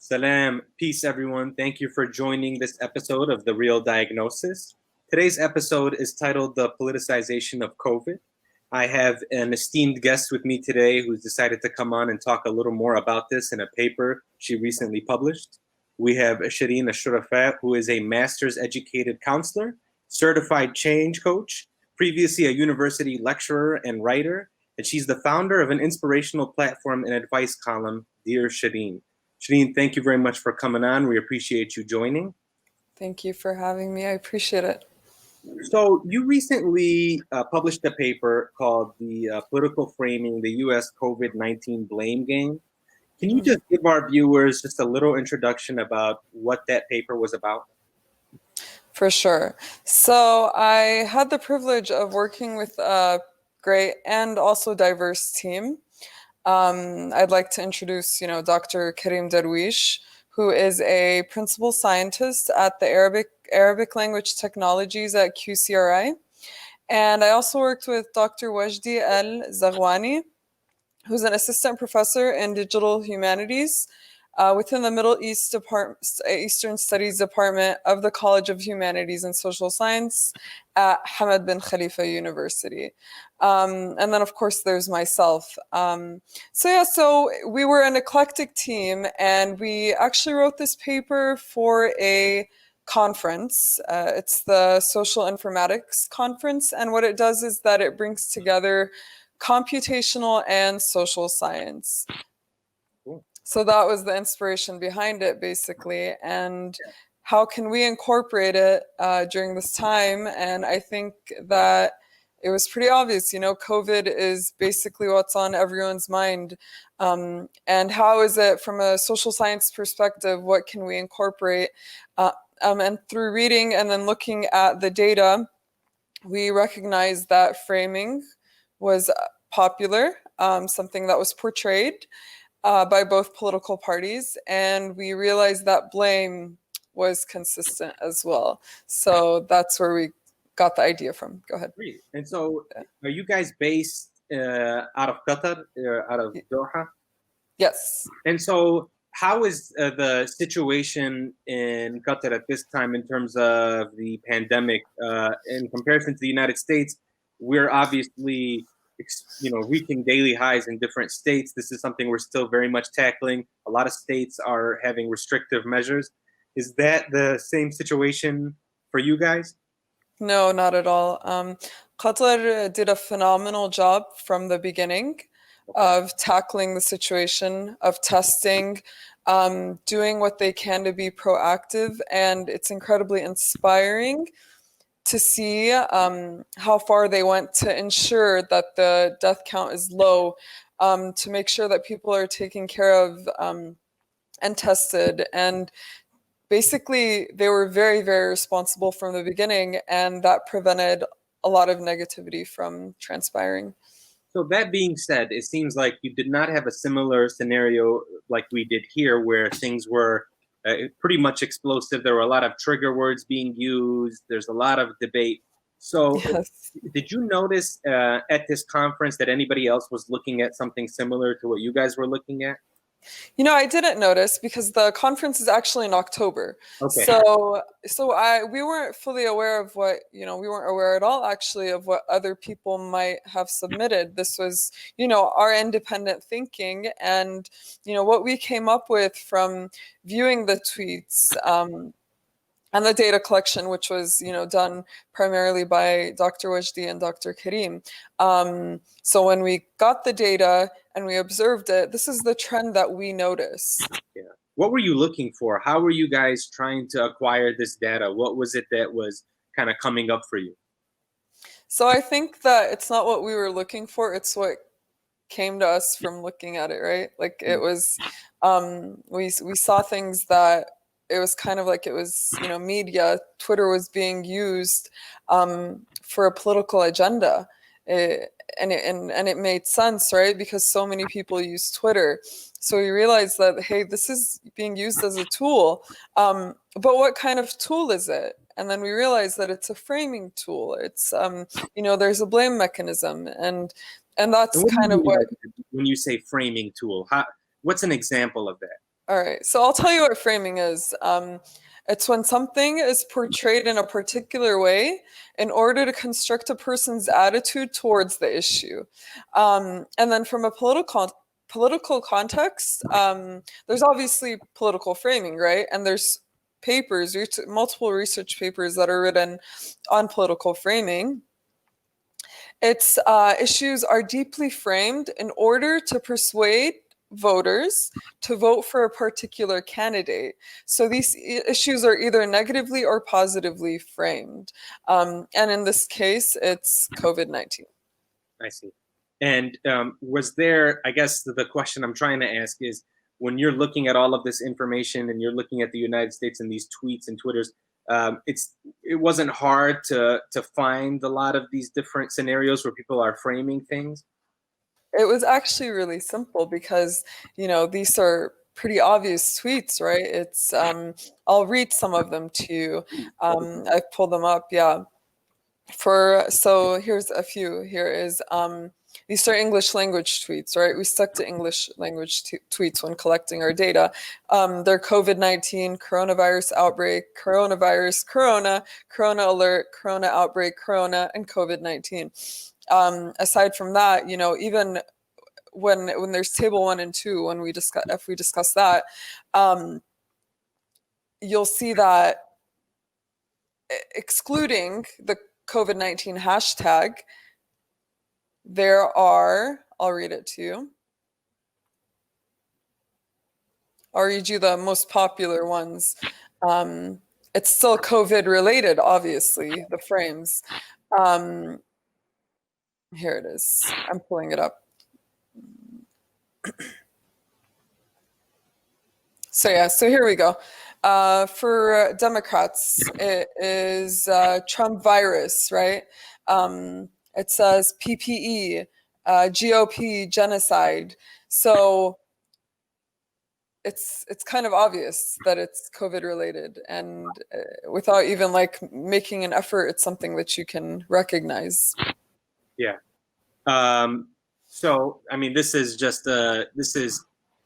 Salam. Peace, everyone. Thank you for joining this episode of The Real Diagnosis. Today's episode is titled The Politicization of COVID. I have an esteemed guest with me today who's decided to come on and talk a little more about this in a paper she recently published. We have Shireen Ashurafa, who is a master's educated counselor, certified change coach, previously a university lecturer and writer, and she's the founder of an inspirational platform and advice column, Dear Shireen. Shireen, thank you very much for coming on. We appreciate you joining. Thank you for having me. I appreciate it. So you recently published a paper called The Political Framing, the U.S. COVID-19 Blame Game. Can you just give our viewers just a little introduction about what that paper was about? For sure. So I had the privilege of working with a great and also diverse team. I'd like to introduce, Dr. Karim Darwish, who is a principal scientist at the Arabic Language Technologies at QCRI. And I also worked with Dr. Wajdi Al-Zaghwani, who's an assistant professor in digital humanities within the Middle East Eastern Studies Department of the College of Humanities and Social Science at Hamad bin Khalifa University. And then, of course, there's myself. So we were an eclectic team, and we actually wrote this paper for a conference. It's the Social Informatics Conference, and what it does is that it brings together computational and social science. So that was the inspiration behind it, basically. And how can we incorporate it during this time? And I think that it was pretty obvious, COVID is basically what's on everyone's mind. And how is it from a social science perspective, what can we incorporate? And through reading and then looking at the data, we recognized that framing was popular, something that was portrayed by both political parties, and we realized that blame was consistent as well. So that's where we got the idea from. Go ahead. Great. And so are you guys based out of Qatar, out of Doha? Yes. And so how is the situation in Qatar at this time in terms of the pandemic in comparison to the United States? We're obviously reaching daily highs in different states. This is something we're still very much tackling. A lot of states are having restrictive measures. Is that the same situation for you guys? No, not at all. Qatar did a phenomenal job from the beginning of tackling the situation, of testing, doing what they can to be proactive, and it's incredibly inspiring to see how far they went to ensure that the death count is low, to make sure that people are taken care of and tested. And basically, they were very, very responsible from the beginning, and that prevented a lot of negativity from transpiring. So that being said, it seems like you did not have a similar scenario like we did here, where things were pretty much explosive. There were a lot of trigger words being used. There's a lot of debate. So Yes. Did you notice at this conference that anybody else was looking at something similar to what you guys were looking at? I didn't notice because the conference is actually in October. Okay. So we weren't fully aware of what, we weren't aware at all actually of what other people might have submitted. This was, our independent thinking and, what we came up with from viewing the tweets, and the data collection, which was, done primarily by Dr. Wajdi and Dr. Karim. So when we got the data and we observed it, this is the trend that we noticed. Yeah. What were you looking for? How were you guys trying to acquire this data? What was it that was kind of coming up for you? So I think that it's not what we were looking for. It's what came to us from looking at it, right? Like it was, we saw things that it was kind of like it was, media. Twitter was being used for a political agenda. And it made sense, right? Because so many people use Twitter. So we realized that, hey, this is being used as a tool. But what kind of tool is it? And then we realized that it's a framing tool. It's, there's a blame mechanism. And that's kind of what... When you say framing tool, what's an example of that? All right. So I'll tell you what framing is. It's when something is portrayed in a particular way in order to construct a person's attitude towards the issue. And then from a political context, there's obviously political framing, right? And there's papers, multiple research papers that are written on political framing. Its issues are deeply framed in order to persuade voters to vote for a particular candidate. So these issues are either negatively or positively framed. And in this case, it's COVID-19. I see. And was there, I guess the question I'm trying to ask is, when you're looking at all of this information and you're looking at the United States and these tweets and Twitters, it wasn't hard to find a lot of these different scenarios where people are framing things? It was actually really simple because, these are pretty obvious tweets, right? It's I'll read some of them to you. I've pulled them up, yeah. So here's a few. Here is these are English language tweets, right? We stuck to English language tweets when collecting our data. They're COVID-19, coronavirus outbreak, coronavirus, corona alert, corona outbreak, corona, and COVID-19. Aside from that, even when there's table 1 and 2, if we discuss that, you'll see that excluding the COVID-19 hashtag, I'll read it to you. I'll read you the most popular ones. It's still COVID related, obviously, the frames. Here it is. I'm pulling it up. So here we go. For Democrats, it is Trump virus, right? It says PPE, GOP genocide. So it's kind of obvious that it's COVID related, and without even like making an effort, it's something that you can recognize. Yeah. So I mean, this is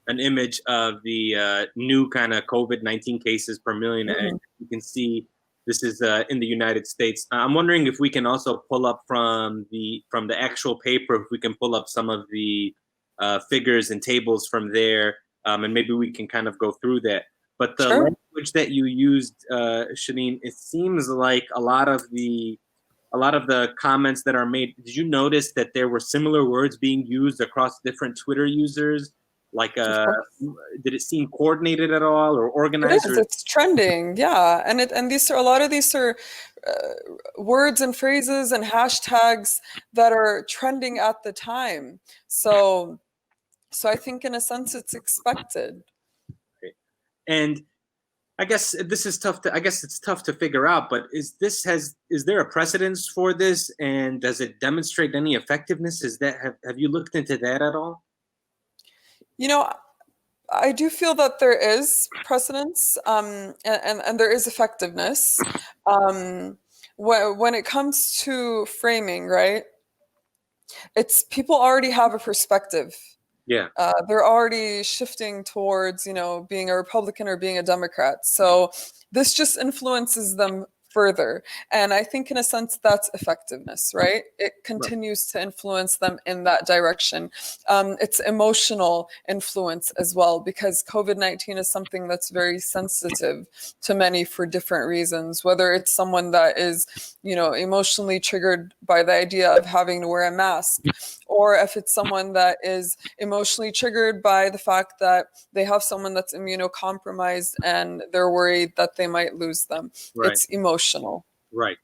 an image of the new kind of COVID-19 cases per million. Mm-hmm. And you can see this is in the United States. I'm wondering if we can also pull up from the actual paper, if we can pull up some of the figures and tables from there, and maybe we can kind of go through that. But the Sure. language that you used, Shanine, it seems like a lot of the comments that are made, did you notice that there were similar words being used across different Twitter users? Like, did it seem coordinated at all or organized? It is. It's trending, yeah. And a lot of these are words and phrases and hashtags that are trending at the time. So I think in a sense it's expected. Okay. And I guess this is tough it's tough to figure out, but is there a precedence for this, and does it demonstrate any effectiveness? Have you looked into that at all? I do feel that there is precedence, and there is effectiveness. When it comes to framing, right? It's people already have a perspective. Yeah. They're already shifting towards, being a Republican or being a Democrat. So this just influences them further. And I think in a sense that's effectiveness, right? It continues to influence them in that direction. It's emotional influence as well, because COVID-19 is something that's very sensitive to many for different reasons, whether it's someone that is, emotionally triggered by the idea of having to wear a mask, or if it's someone that is emotionally triggered by the fact that they have someone that's immunocompromised and they're worried that they might lose them. Right. It's emotional. Right.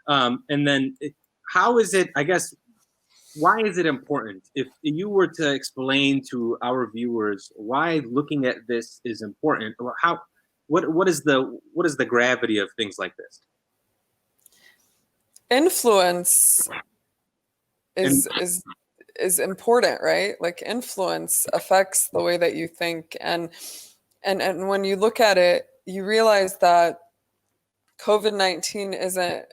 And then how is it, I guess, why is it important? If you were to explain to our viewers why looking at this is important, or what is the gravity of things like this? Influence is important, right? Like influence affects the way that you think, and when you look at it, you realize that COVID-19 isn't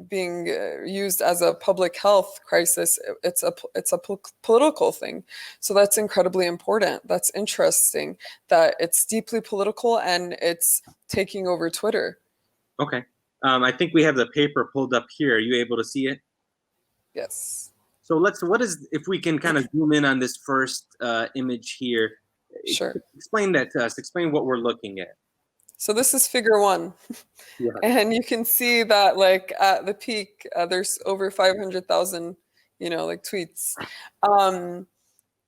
being used as a public health crisis. It's a political thing. So that's incredibly important. That's interesting that it's deeply political and it's taking over Twitter. Okay. I think we have the paper pulled up here. Are you able to see it? Yes. So if we can kind of zoom in on this first image here. Sure. Explain that to us. Explain what we're looking at. So this is figure 1. Yeah. And you can see that like at the peak, there's over 500,000, like tweets. And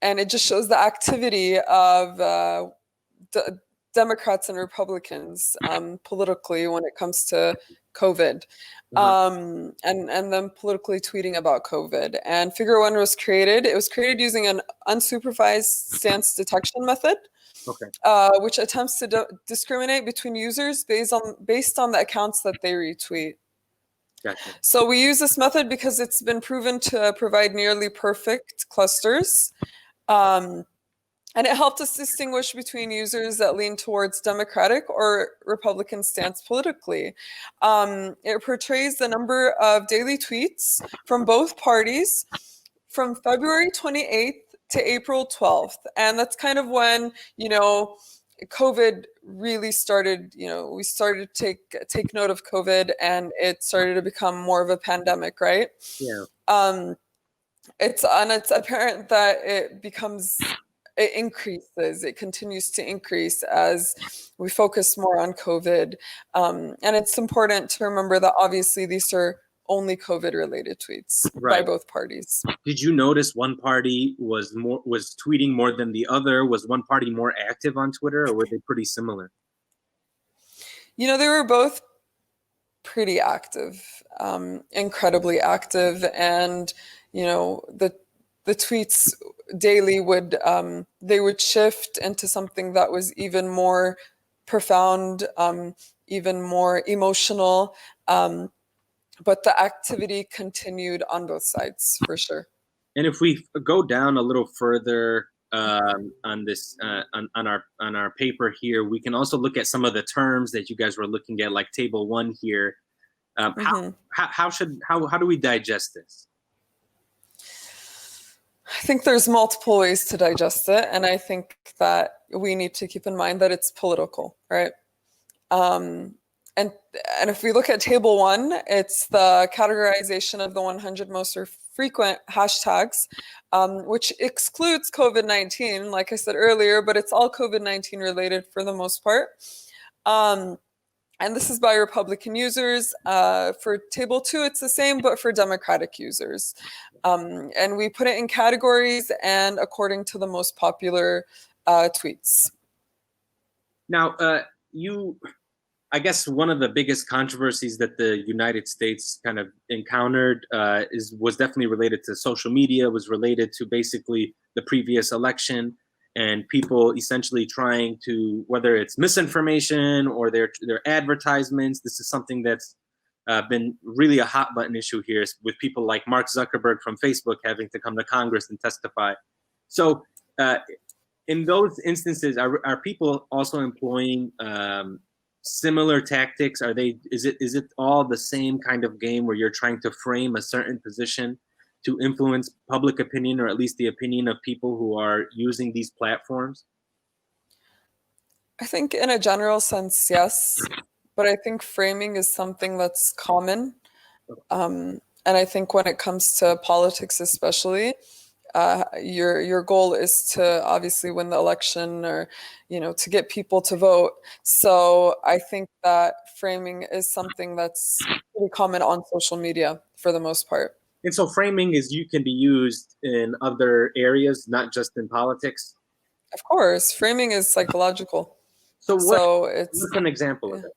it just shows the activity of Democrats and Republicans politically when it comes to COVID, and them politically tweeting about COVID. And Figure 1 was created. It was created using an unsupervised stance detection method, which attempts to discriminate between users based on the accounts that they retweet. Gotcha. So we use this method because it's been proven to provide nearly perfect clusters. And it helped us distinguish between users that lean towards Democratic or Republican stance politically. It portrays the number of daily tweets from both parties from February 28th to April 12th. And that's kind of when, COVID really started, we started to take note of COVID and it started to become more of a pandemic, right? Yeah. It's apparent that it increases. It continues to increase as we focus more on COVID. And it's important to remember that obviously these are only COVID-related tweets by both parties. Did you notice one party was tweeting more than the other? Was one party more active on Twitter, or were they pretty similar? They were both pretty active, incredibly active, and the tweets daily would shift into something that was even more profound, even more emotional. But the activity continued on both sides for sure. And if we go down a little further on this on our paper here, we can also look at some of the terms that you guys were looking at, like table 1 here. How do we digest this? I think there's multiple ways to digest it, and I think that we need to keep in mind that it's political, right? And if we look at table 1, it's the categorization of the 100 most frequent hashtags, which excludes COVID-19, like I said earlier, but it's all COVID-19 related for the most part. And this is by Republican users. For table 2, it's the same, but for Democratic users. And we put it in categories and according to the most popular tweets. Now, I guess one of the biggest controversies that the United States kind of encountered was definitely related to social media, was related to basically the previous election and people essentially trying to, whether it's misinformation or their advertisements. This is something that's been really a hot button issue here with people like Mark Zuckerberg from Facebook having to come to Congress and testify. So in those instances, are people also employing similar tactics? Is it all the same kind of game where you're trying to frame a certain position to influence public opinion, or at least the opinion of people who are using these platforms? I think in a general sense, yes, but I think framing is something that's common. And I think when it comes to politics especially, your goal is to obviously win the election, or to get people to vote. So I think that framing is something that's pretty common on social media for the most part. And so framing can be used in other areas, not just in politics. Of course, framing is psychological. So what's an example of it?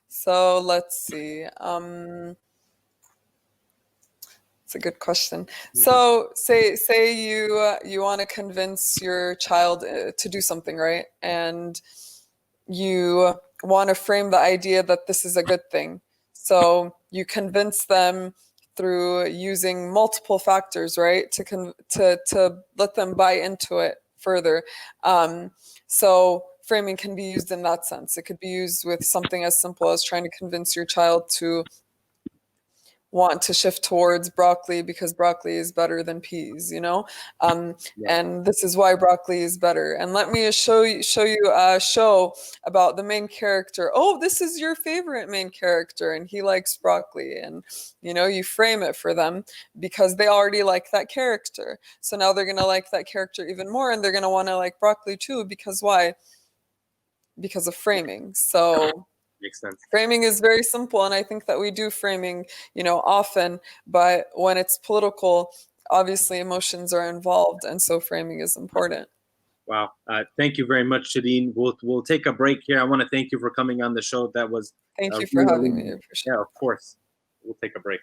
So let's see. It's a good question. So say you want to convince your child to do something, right? And you want to frame the idea that this is a good thing. So you convince them through using multiple factors, right? To let them buy into it further. So framing can be used in that sense. It could be used with something as simple as trying to convince your child to want to shift towards broccoli because broccoli is better than peas, and this is why broccoli is better. And let me show you a show about the main character. Oh, this is your favorite main character, and he likes broccoli, and you frame it for them because they already like that character. So now they're gonna like that character even more, and they're gonna want to like broccoli too. Because why? Because of framing. So Makes sense. framing is very simple, and I think that we do framing, often, but when it's political, obviously emotions are involved, and so framing is important. Wow. Thank you very much, Shadeen. We'll take a break here. I want to thank you for coming on the show. That was Thank you for having me. I appreciate yeah, of course. We'll take a break.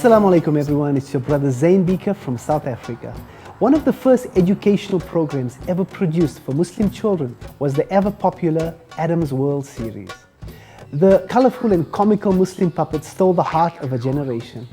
Assalamu alaikum everyone, it's your brother Zain Bika from South Africa. One of the first educational programs ever produced for Muslim children was the ever popular Adam's World series. The colorful and comical Muslim puppets stole the heart of a generation.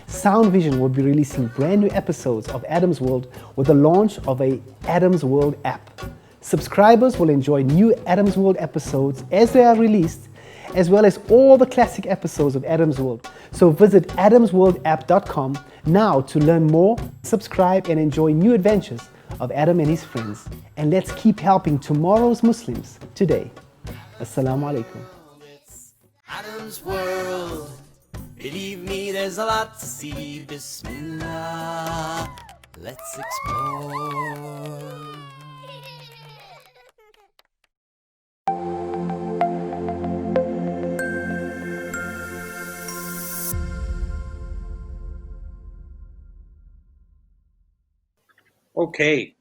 Sound Vision will be releasing brand new episodes of Adam's World with the launch of a Adam's World app. Subscribers will enjoy new Adam's World episodes as they are released, as well as all the classic episodes of Adam's World. So visit adamsworldapp.com now to learn more, subscribe and enjoy new adventures of Adam and his friends. And let's keep helping tomorrow's Muslims today. Assalamu alaikum. It's Adam's World. Believe me, there's a lot to see. Bismillah, let's explore. Okay,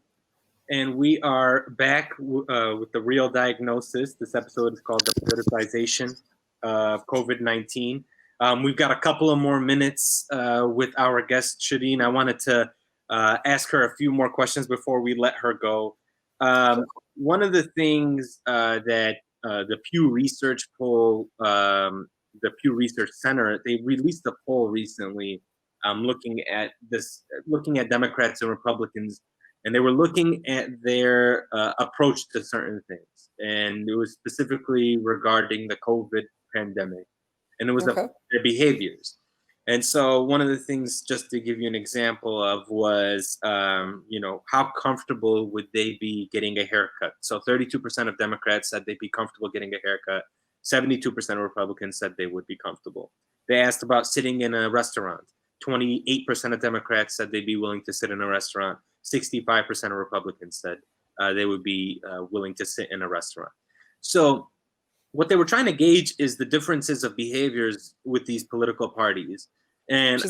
and we are back with the real diagnosis. This episode is called the politicization of COVID-19. We've got a couple of more minutes with our guest, Shadeen. I wanted to ask her a few more questions before we let her go. One of the things that the Pew Research poll, the Pew Research Center, they released a poll recently looking at Democrats and Republicans, and they were looking at their approach to certain things, and it was specifically regarding the COVID pandemic, and it was their behaviors. And so one of the things, just to give you an example of, was how comfortable would they be getting a haircut? So 32% of Democrats said they'd be comfortable getting a haircut. 72% of Republicans said they would be comfortable. They asked about sitting in a restaurant. 28% of Democrats said they'd be willing to sit in a restaurant. 65% of Republicans said they would be willing to sit in a restaurant. So what they were trying to gauge is the differences of behaviors with these political parties. And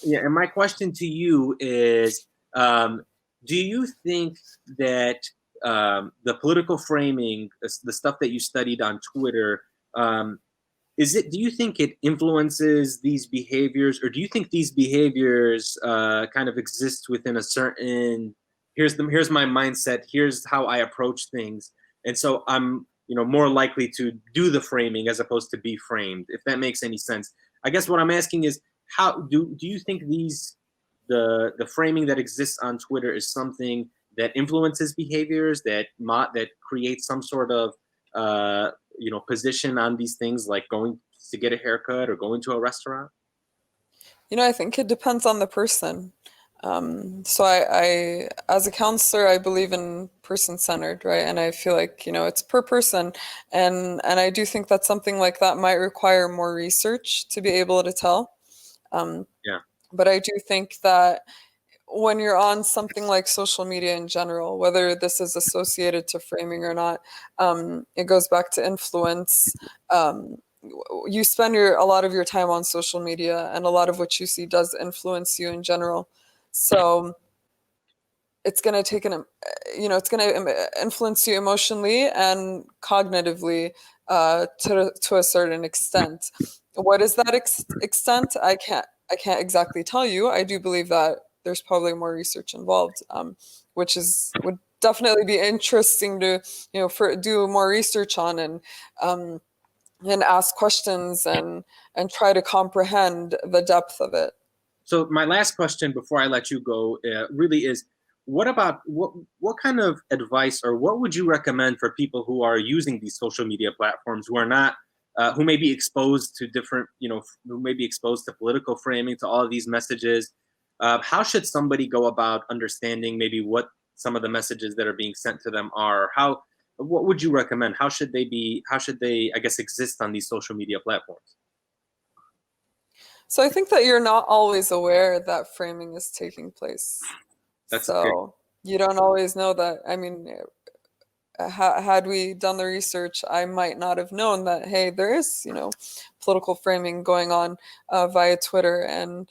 and my question to you is, do you think that the political framing, the stuff that you studied on Twitter, do you think it influences these behaviors, or do you think these behaviors kind of exist within a certain, here's my mindset, here's how I approach things, and so I'm more likely to do the framing as opposed to be framed, if that makes any sense? I guess what I'm asking is, how do you think the framing that exists on Twitter is something that influences behaviors, that creates some sort of position on these things, like going to get a haircut or going to a restaurant? I think it depends on the person. So I, as a counselor, I believe in person-centered, right? And I feel like, it's per person. And I do think that something like that might require more research to be able to tell. Yeah. But I do think that when you're on something like social media in general, whether this is associated to framing or not, it goes back to influence. You spend a lot of your time on social media, and a lot of what you see does influence you in general. So it's going to take it's going to influence you emotionally and cognitively, to a certain extent. What is that extent? I can't exactly tell you. I do believe that there's probably more research involved, which would definitely be interesting to do more research on, and ask questions, and try to comprehend the depth of it. So my last question before I let you go really is, what kind of advice, or what would you recommend for people who are using these social media platforms, who are not who may be exposed to different, who may be exposed to political framing, to all of these messages? How should somebody go about understanding maybe what some of the messages that are being sent to them are? What would you recommend? How should they, I guess, exist on these social media platforms? So I think that you're not always aware that framing is taking place. That's okay. So you don't always know that. I mean, had we done the research, I might not have known that, hey, there is, political framing going on via Twitter, and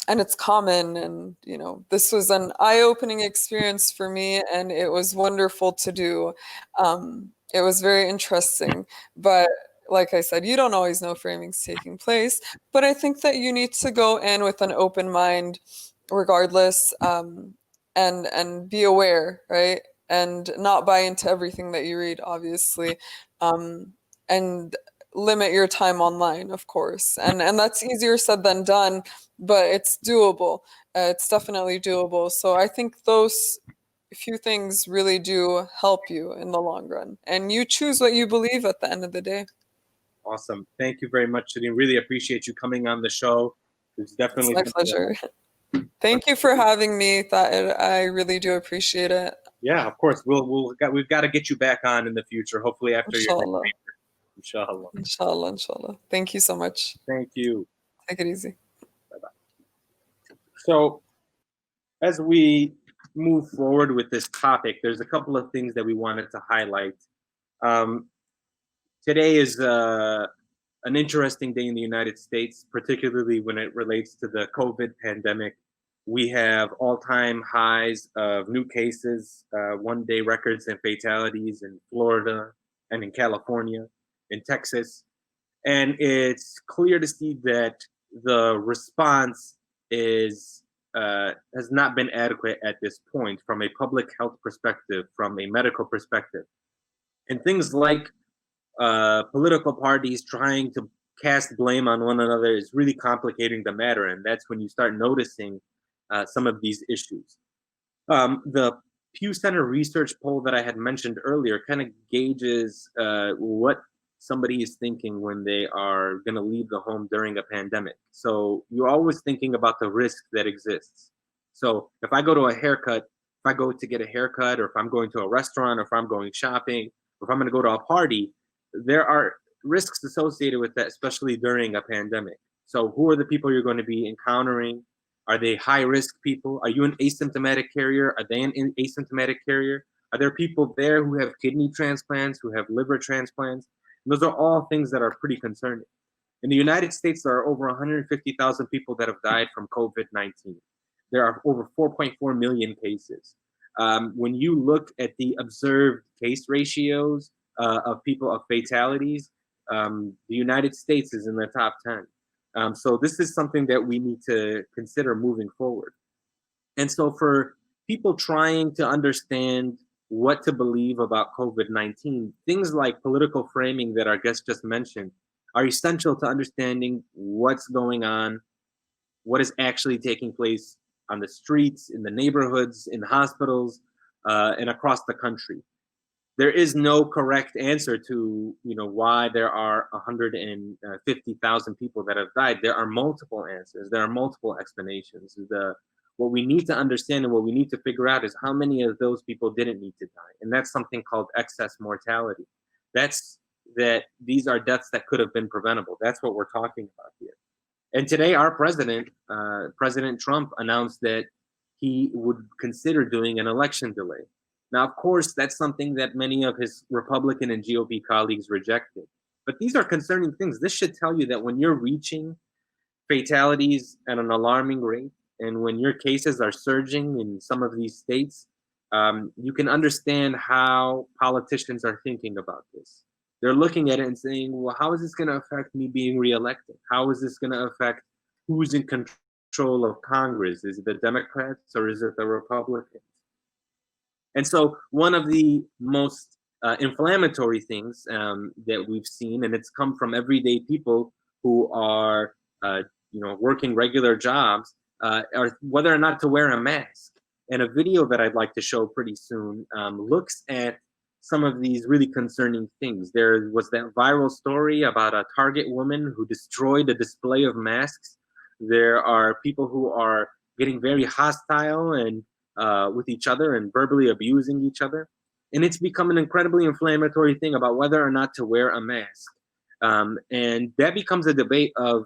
it's common. And, this was an eye-opening experience for me, and it was wonderful to do. It was very interesting. But like I said, you don't always know framing's taking place. But I think that you need to go in with an open mind regardless, and be aware, right? And not buy into everything that you read, obviously. And limit your time online, of course. And that's easier said than done, but it's doable. It's definitely doable. So I think those few things really do help you in the long run. And you choose what you believe at the end of the day. Awesome. Thank you very much, Shadeen. Really appreciate you coming on the show. It's It's definitely my pleasure. Thank you for having me. I really do appreciate it. Yeah, of course. We've got to get you back on in the future. Hopefully after your Inshallah. Inshallah. Inshallah, inshallah. Thank you so much. Thank you. Take it easy. Bye-bye. So as we move forward with this topic, there's a couple of things that we wanted to highlight. Today is an interesting day in the United States, particularly when it relates to the COVID pandemic. We have all-time highs of new cases, one-day records and fatalities in Florida and in California, in Texas. And it's clear to see that the response has not been adequate at this point from a public health perspective, from a medical perspective. And things like political parties trying to cast blame on one another is really complicating the matter. And that's when you start noticing some of these issues. The Pew Center research poll that I had mentioned earlier kind of gauges what somebody is thinking when they are going to leave the home during a pandemic. So you're always thinking about the risk that exists. So if I go to a haircut, if I go to get a haircut, or if I'm going to a restaurant, or if I'm going shopping, or if I'm going to go to a party, there are risks associated with that, especially during a pandemic. So who are the people you're going to be encountering? Are they high-risk people? Are you an asymptomatic carrier? Are they an asymptomatic carrier? Are there people there who have kidney transplants, who have liver transplants? And those are all things that are pretty concerning. In the United States, there are over 150,000 people that have died from COVID-19. There are over 4.4 million cases. When you look at the observed case ratios of people, of fatalities, the United States is in the top 10. So this is something that we need to consider moving forward. And so for people trying to understand what to believe about COVID-19, things like political framing that our guest just mentioned are essential to understanding what's going on, what is actually taking place on the streets, in the neighborhoods, in the hospitals, and across the country. there is no correct answer to why there are 150,000 people that have died. There are multiple answers. There are multiple explanations. What we need to understand and what we need to figure out is how many of those people didn't need to die, and that's something called excess mortality. These are deaths that could have been preventable. That's what we're talking about here. And today, our president, President Trump, announced that he would consider doing an election delay. Now, of course, that's something that many of his Republican and GOP colleagues rejected. But these are concerning things. This should tell you that when you're reaching fatalities at an alarming rate, and when your cases are surging in some of these states, you can understand how politicians are thinking about this. They're looking at it and saying, well, how is this going to affect me being reelected? How is this going to affect who's in control of Congress? Is it the Democrats or is it the Republicans? And so one of the most inflammatory things that we've seen, and it's come from everyday people who are working regular jobs, are whether or not to wear a mask. And a video that I'd like to show pretty soon looks at some of these really concerning things. There was that viral story about a Target woman who destroyed a display of masks. There are people who are getting very hostile and with each other and verbally abusing each other. And it's become an incredibly inflammatory thing about whether or not to wear a mask. And that becomes a debate of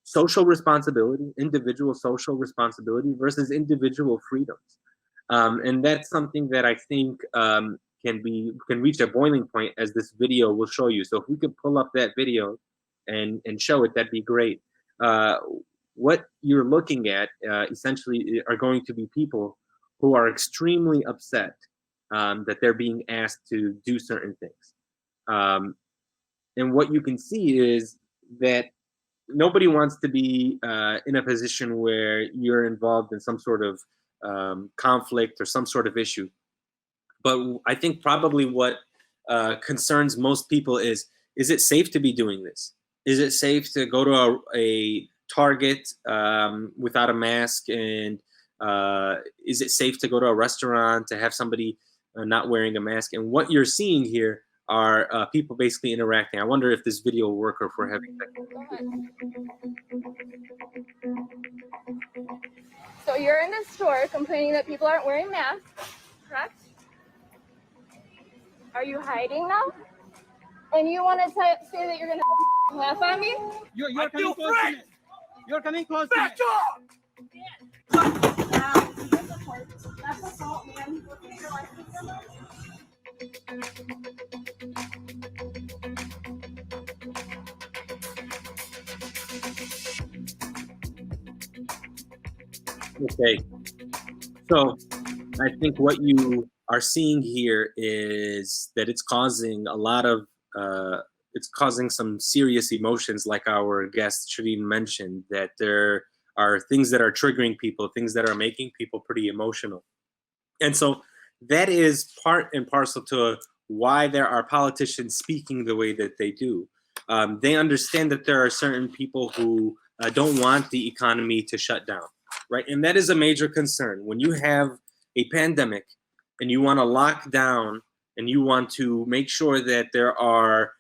social responsibility, individual social responsibility versus individual freedoms. And that's something that I think can reach a boiling point, as this video will show you. So if we could pull up that video and show it, that'd be great. What you're looking at essentially are going to be people who are extremely upset that they're being asked to do certain things. And what you can see is that nobody wants to be in a position where you're involved in some sort of conflict or some sort of issue. But I think probably what concerns most people is it safe to be doing this? Is it safe to go to a Target without a mask? And is it safe to go to a restaurant to have somebody not wearing a mask? And what you're seeing here are people basically interacting. I wonder if this video will work or if we're having So you're in a store complaining that people aren't wearing masks, correct? Are you hiding now? And you want to say that you're going to laugh at me? You're coming close to me. You're coming close to me. Back off! That's assault, man. Okay, so I think what you are seeing here is that it's causing a lot of, it's causing some serious emotions, like our guest Shireen mentioned, that there are things that are triggering people, things that are making people pretty emotional. And so that is part and parcel to why there are politicians speaking the way that they do. They understand that there are certain people who don't want the economy to shut down, right? And that is a major concern. When you have a pandemic and you want to lock down and you want to make sure that there are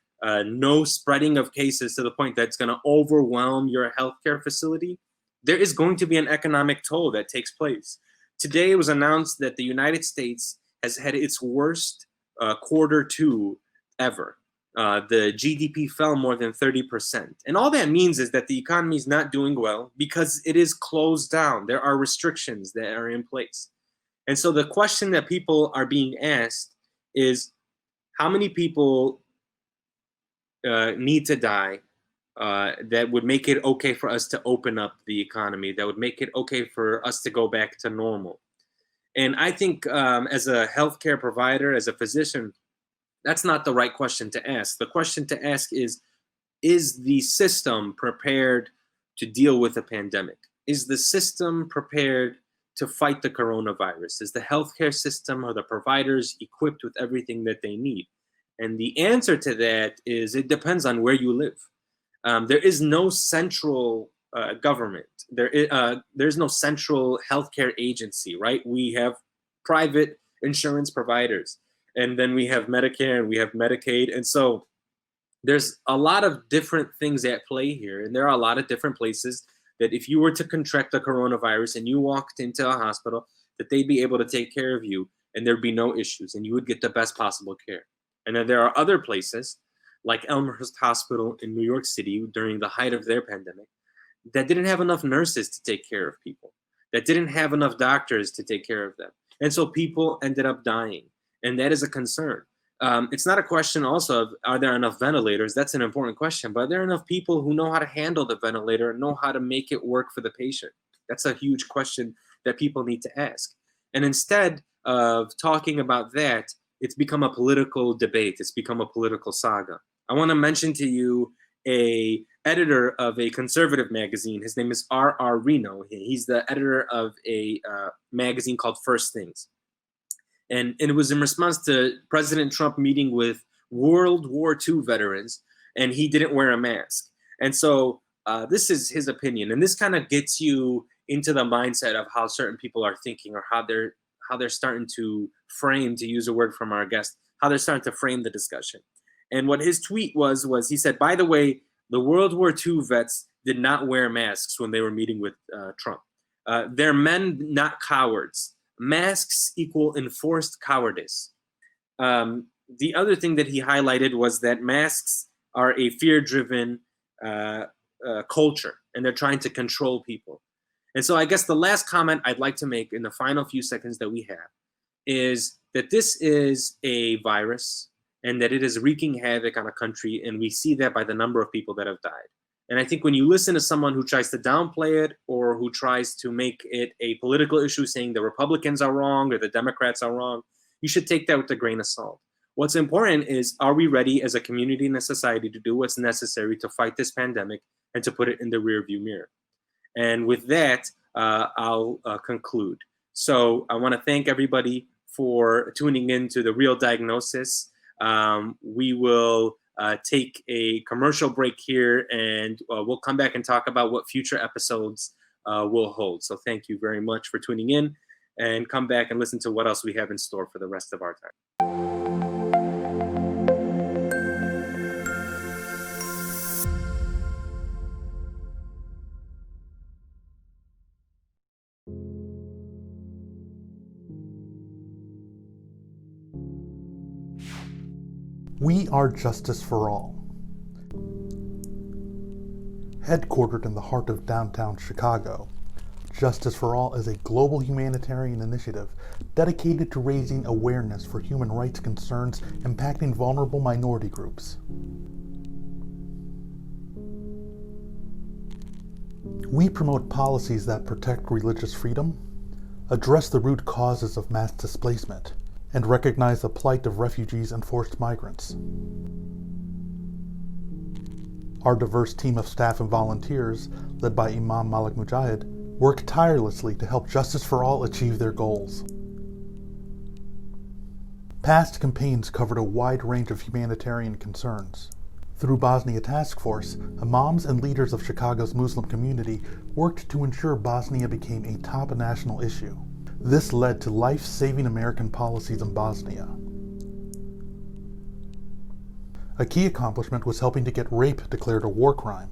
no spreading of cases to the point that's going to overwhelm your healthcare facility, there is going to be an economic toll that takes place. Today it was announced that the United States has had its worst Q2 ever. The GDP fell more than 30%. And all that means is that the economy is not doing well because it is closed down. There are restrictions that are in place. And so the question that people are being asked is, how many people need to die that would make it okay for us to open up the economy, that would make it okay for us to go back to normal? And I think as a healthcare provider, as a physician, that's not the right question to ask. The question to ask is the system prepared to deal with a pandemic? Is the system prepared to fight the coronavirus? Is the healthcare system or the providers equipped with everything that they need? And the answer to that is it depends on where you live. There is no central government. There's no central healthcare agency, right? We have private insurance providers. and then we have Medicare and we have Medicaid. And so there's a lot of different things at play here. And there are a lot of different places that if you were to contract the coronavirus and you walked into a hospital, that they'd be able to take care of you and there'd be no issues and you would get the best possible care. And then there are other places like Elmhurst Hospital in New York City during the height of their pandemic that didn't have enough nurses to take care of people, that didn't have enough doctors to take care of them. And so people ended up dying. And that is a concern. It's not a question also of, are there enough ventilators? That's an important question, but are there enough people who know how to handle the ventilator and know how to make it work for the patient? That's a huge question that people need to ask. And instead of talking about that, it's become a political debate. It's become a political saga. I want to mention to you a editor of a conservative magazine. His name is R.R. Reno. He's the editor of a magazine called First Things. And it was in response to President Trump meeting with World War II veterans, and he didn't wear a mask. And so this is his opinion. And this kind of gets you into the mindset of how certain people are thinking, or how they're starting to frame, to use a word from our guest, how they're starting to frame the discussion. And what his tweet was he said, by the way, the World War II vets did not wear masks when they were meeting with Trump. They're men, not cowards. Masks equal enforced cowardice. The other thing that he highlighted was that masks are a fear-driven culture, and they're trying to control people. And so I guess the last comment I'd like to make in the final few seconds that we have is that this is a virus and that it is wreaking havoc on a country, and we see that by the number of people that have died. And I think when you listen to someone who tries to downplay it or who tries to make it a political issue, saying the Republicans are wrong or the Democrats are wrong, you should take that with a grain of salt. What's important is, are we ready as a community and a society to do what's necessary to fight this pandemic and to put it in the rearview mirror? And with that, I'll conclude. So I want to thank everybody for tuning in to The Real Diagnosis. We will take a commercial break here, and we'll come back and talk about what future episodes will hold. So thank you very much for tuning in, and come back and listen to what else we have in store for the rest of our time. We are Justice for All. Headquartered in the heart of downtown Chicago, Justice for All is a global humanitarian initiative dedicated to raising awareness for human rights concerns impacting vulnerable minority groups. We promote policies that protect religious freedom, address the root causes of mass displacement, and recognize the plight of refugees and forced migrants. Our diverse team of staff and volunteers, led by Imam Malik Mujahid, work tirelessly to help Justice for All achieve their goals. Past campaigns covered a wide range of humanitarian concerns. Through Bosnia Task Force, imams and leaders of Chicago's Muslim community worked to ensure Bosnia became a top national issue. This led to life-saving American policies in Bosnia. A key accomplishment was helping to get rape declared a war crime.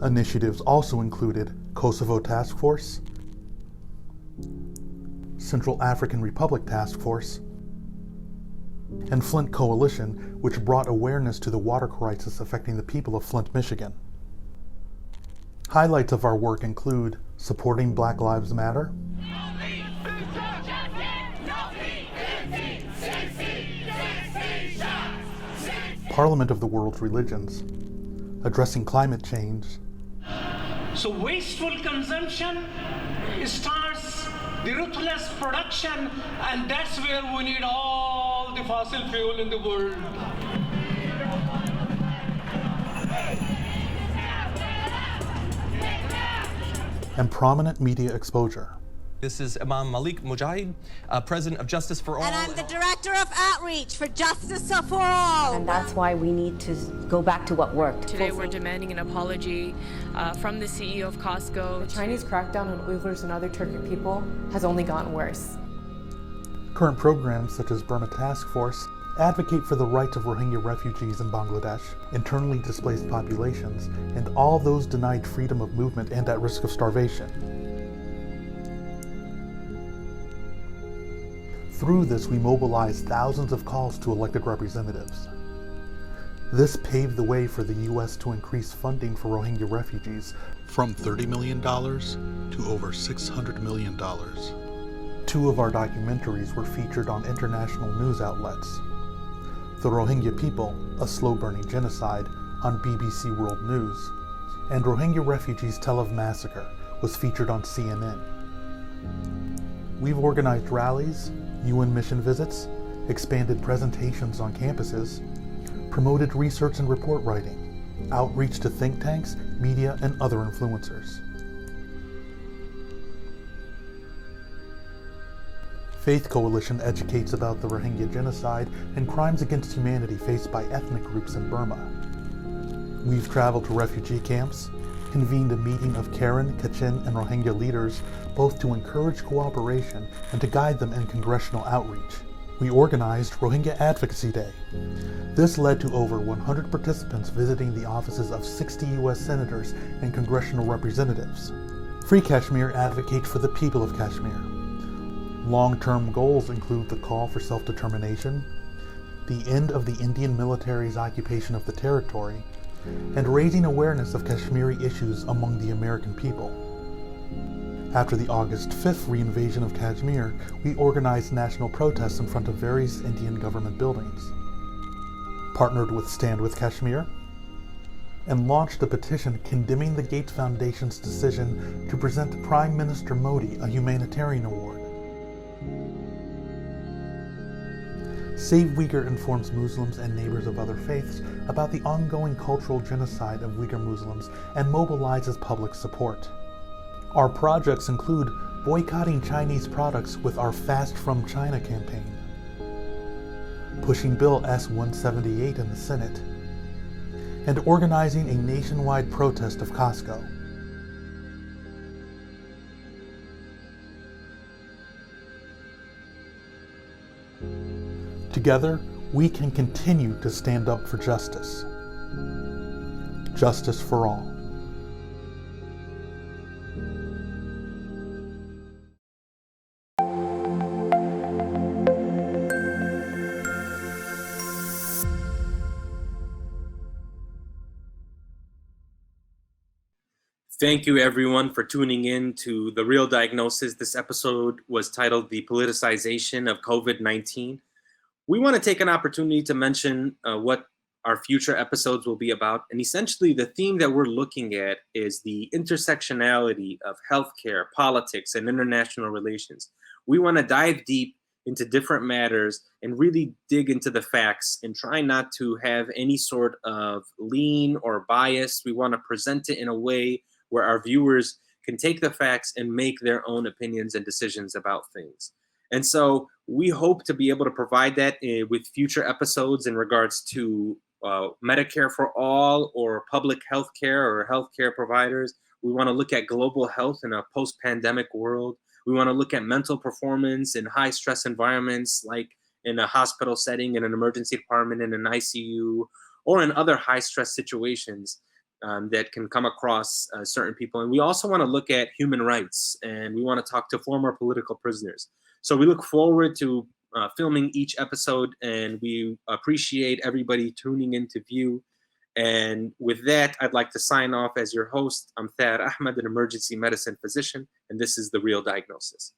Initiatives also included Kosovo Task Force, Central African Republic Task Force, and Flint Coalition, which brought awareness to the water crisis affecting the people of Flint, Michigan. Highlights of our work include supporting Black Lives Matter, Parliament of the World's Religions, addressing climate change. So wasteful consumption starts the ruthless production, and that's where we need all the fossil fuel in the world. And prominent media exposure. This is Imam Malik Mujahid, President of Justice for All. And I'm the Director of Outreach for Justice for All. And that's why we need to go back to what worked. Today we're demanding an apology from the CEO of Costco. The Chinese crackdown on Uyghurs and other Turkic people has only gotten worse. Current programs such as Burma Task Force advocate for the rights of Rohingya refugees in Bangladesh, internally displaced populations, and all those denied freedom of movement and at risk of starvation. Through this, we mobilized thousands of calls to elected representatives. This paved the way for the U.S. to increase funding for Rohingya refugees from $30 million to over $600 million. 2 of our documentaries were featured on international news outlets. The Rohingya People, A Slow-Burning Genocide on BBC World News, and Rohingya Refugees Tell of Massacre was featured on CNN. We've organized rallies, UN mission visits, expanded presentations on campuses, promoted research and report writing, outreach to think tanks, media, and other influencers. Faith Coalition educates about the Rohingya genocide and crimes against humanity faced by ethnic groups in Burma. We've traveled to refugee camps, convened a meeting of Karen, Kachin, and Rohingya leaders, both to encourage cooperation and to guide them in congressional outreach. We organized Rohingya Advocacy Day. This led to over 100 participants visiting the offices of 60 U.S. senators and congressional representatives. Free Kashmir advocates for the people of Kashmir. Long-term goals include the call for self-determination, the end of the Indian military's occupation of the territory, and raising awareness of Kashmiri issues among the American people. After the August 5th reinvasion of Kashmir, we organized national protests in front of various Indian government buildings, partnered with Stand with Kashmir, and launched a petition condemning the Gates Foundation's decision to present Prime Minister Modi a humanitarian award. Save Uyghur informs Muslims and neighbors of other faiths about the ongoing cultural genocide of Uyghur Muslims and mobilizes public support. Our projects include boycotting Chinese products with our Fast from China campaign, pushing Bill S-178 in the Senate, and organizing a nationwide protest of Costco. Together, we can continue to stand up for justice. Justice for all. Thank you, everyone, for tuning in to The Real Diagnosis. This episode was titled The Politicization of COVID-19. We want to take an opportunity to mention what our future episodes will be about. And essentially, the theme that we're looking at is the intersectionality of healthcare, politics, and international relations. We want to dive deep into different matters and really dig into the facts and try not to have any sort of lean or bias. We want to present it in a way where our viewers can take the facts and make their own opinions and decisions about things. And so we hope to be able to provide that with future episodes in regards to Medicare for all or public health care or healthcare providers. We want to look at global health in a post-pandemic world. We want to look at mental performance in high-stress environments like in a hospital setting, in an emergency department, in an ICU, or in other high-stress situations that can come across certain people. And we also want to look at human rights, and we want to talk to former political prisoners. So we look forward to filming each episode, and we appreciate everybody tuning in to view. And with that, I'd like to sign off as your host. I'm Thad Ahmed, an emergency medicine physician, and this is The Real Diagnosis.